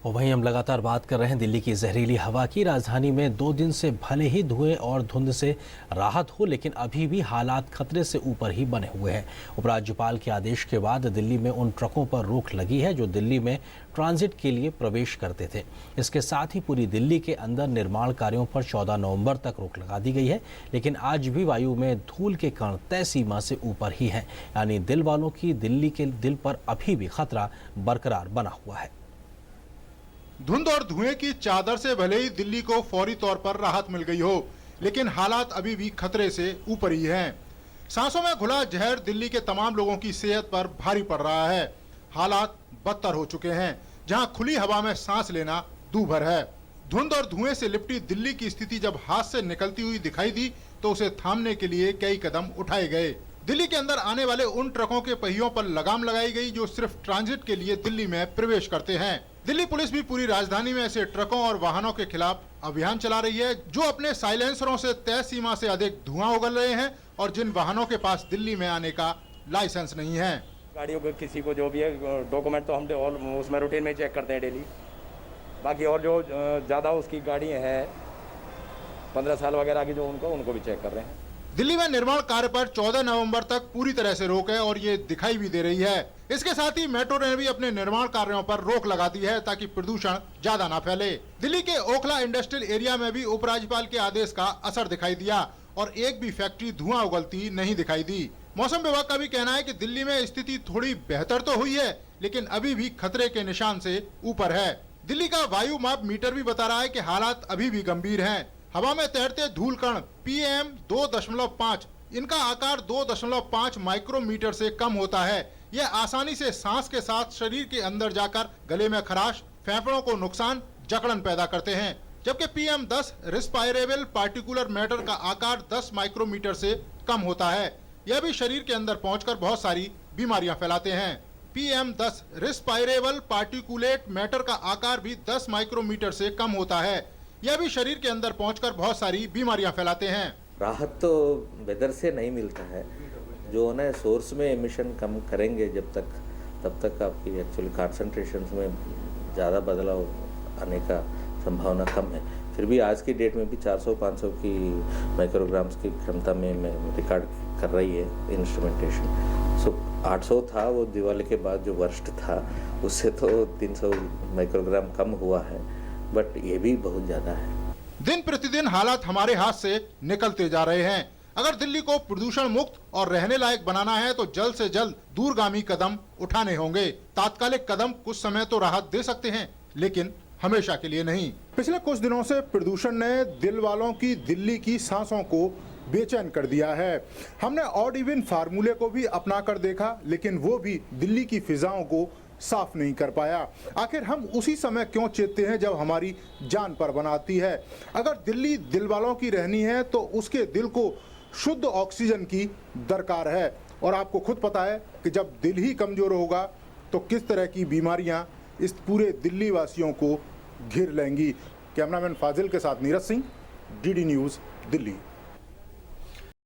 और वहीं हम लगातार बात कर रहे हैं दिल्ली की जहरीली हवा की। राजधानी में 2 दिन से भले ही धुएं और धुंध से राहत हो, लेकिन अभी भी हालात खतरे से ऊपर ही बने हुए हैं। उपराज्यपाल के आदेश के बाद दिल्ली में उन ट्रकों पर रोक लगी है जो दिल्ली में ट्रांजिट के लिए प्रवेश करते थे। इसके साथ ही पूरी दिल्ली के अंदर निर्माण कार्यों पर 14 नवंबर तक रोक लगा दी गई है, लेकिन आज भी वायु में धूल के कण तय सीमा से ऊपर ही हैं, यानी दिल वालों की दिल्ली के दिल पर अभी भी खतरा बरकरार बना हुआ है। धुंध और धुएं की चादर से भले ही दिल्ली को फौरी तौर पर राहत मिल गई हो, लेकिन हालात अभी भी खतरे से ऊपर ही हैं। सांसों में घुला जहर दिल्ली के तमाम लोगों की सेहत पर भारी पड़ रहा है। हालात बदतर हो चुके हैं, जहां खुली हवा में सांस लेना दूभर है। धुंध और धुएं से लिपटी दिल्ली की स्थिति जब हाथ से निकलती हुई दिखाई दी तो उसे थामने के लिए कई कदम उठाए गए। दिल्ली के अंदर आने वाले उन ट्रकों के पहियों पर लगाम लगाई गई जो सिर्फ ट्रांजिट के लिए दिल्ली में प्रवेश करते हैं। दिल्ली पुलिस भी पूरी राजधानी में ऐसे ट्रकों और वाहनों के खिलाफ अभियान चला रही है जो अपने साइलेंसरों से तय सीमा से अधिक धुआं उगल रहे हैं और जिन वाहनों के पास दिल्ली में आने का लाइसेंस नहीं है। गाड़ियों को किसी को जो भी है डॉक्यूमेंट तो हम उसमें रूटीन में चेक करते हैं डेली। बाकी और जो ज़्यादा उसकी गाड़ी है 15 साल वगैरह की जो उनको भी चेक कर रहे हैं। दिल्ली में निर्माण कार्य पर 14 नवंबर तक पूरी तरह से रोक है और ये दिखाई भी दे रही है। इसके साथ ही मेट्रो ने भी अपने निर्माण कार्यों पर रोक लगा दी है ताकि प्रदूषण ज्यादा ना फैले। दिल्ली के ओखला इंडस्ट्रियल एरिया में भी उपराज्यपाल के आदेश का असर दिखाई दिया और एक भी फैक्ट्री धुआं उगलती नहीं दिखाई दी। मौसम विभाग का भी कहना है कि दिल्ली में स्थिति थोड़ी बेहतर तो हुई है, लेकिन अभी भी खतरे के निशान से ऊपर है। दिल्ली का वायु माप मीटर भी बता रहा है कि हालात अभी भी गंभीर हैं। हवा में तैरते धूल कण PM 2.5, इनका आकार 2.5 माइक्रोमीटर से कम होता है। यह आसानी से सांस के साथ शरीर के अंदर जाकर गले में खराश, फेफड़ों को नुकसान, जकड़न पैदा करते हैं। जबकि PM 10 रिस्पायरेबल पार्टिकुलर मैटर का आकार 10 माइक्रोमीटर से कम होता है। यह भी शरीर के अंदर पहुंचकर बहुत सारी बीमारियां फैलाते हैं। PM 10 रिस्पायरेबल पार्टिकुलेट मैटर का आकार भी 10 माइक्रोमीटर से कम होता है। यह भी शरीर के अंदर पहुंचकर बहुत सारी बीमारियां फैलाते हैं। राहत तो वेदर से नहीं मिलता है, जो ना सोर्स में एमिशन कम करेंगे तब तक आपकी एक्चुअली कॉन्सेंट्रेशन में ज़्यादा बदलाव आने का संभावना कम है। फिर भी आज की डेट में भी 400-500 की माइक्रोग्राम्स की क्षमता में रिकॉर्ड कर रही है इंस्ट्रूमेंटेशन। सो 800 था वो दिवाली के बाद जो वर्स्ट था, उससे तो 300 माइक्रोग्राम कम हुआ है, बट ये भी बहुत ज़्यादा है। दिन प्रतिदिन हालात हमारे हाथ से निकलते जा रहे हैं। अगर दिल्ली को प्रदूषण मुक्त और रहने लायक बनाना है तो जल्द से जल्द दूरगामी कदम उठाने होंगे। तात्कालिक कदम कुछ समय तो राहत दे सकते हैं, लेकिन हमेशा के लिए नहीं। पिछले कुछ दिनों से प्रदूषण ने दिल वालों की दिल्ली की सांसों को बेचैन कर दिया है। हमने ऑड इवन फार्मूले को भी अपना कर देखा, लेकिन वो भी दिल्ली की फिजाओं को साफ नहीं कर पाया। आखिर हम उसी समय क्यों चेतते हैं जब हमारी जान पर बनाती है। अगर दिल्ली दिल वालों की रहनी है तो उसके दिल को शुद्ध ऑक्सीजन की दरकार है। और आपको खुद पता है कि जब दिल ही कमजोर होगा तो किस तरह की बीमारियां इस पूरे दिल्ली वासियों को घेर लेंगी। कैमरामैन फाजिल के साथ नीरज सिंह, DD न्यूज़, दिल्ली।